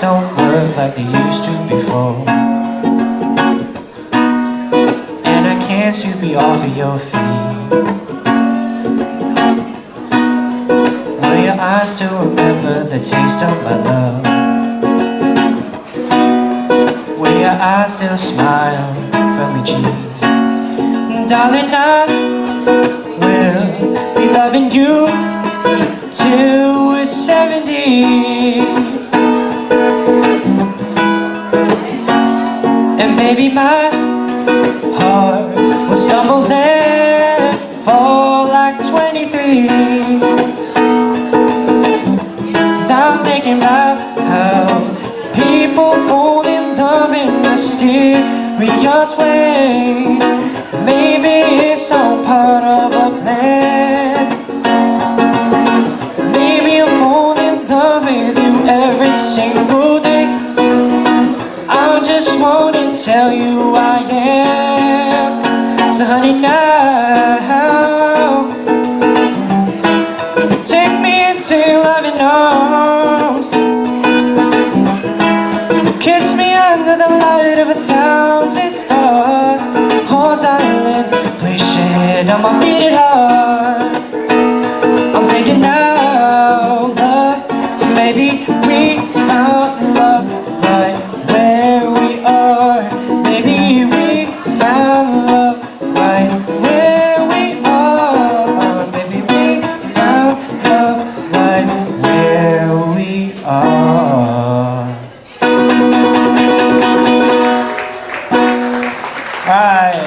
don't work like they used to before, and I can't sweep you off of your feet. Will your eyes still remember the taste of my love? Will your eyes still smile from your cheeks? Darling, I will be loving you till we're 70. And maybe my heart will stumble and fall like 23. Now I'm thinking about how people fall in love in mysterious ways. Maybe it's all part of a plan. Maybe I'll fall in love with you every single day. I just want to tell you who I am. So honey, now take me into your loving arms. Kiss me under the light of 1,000 stars. Oh darling, please shed on my beating heart. I'm thinking now, love, maybe we found love right where we are. Maybe we found love right where we are. Maybe we found love right where we are. All right.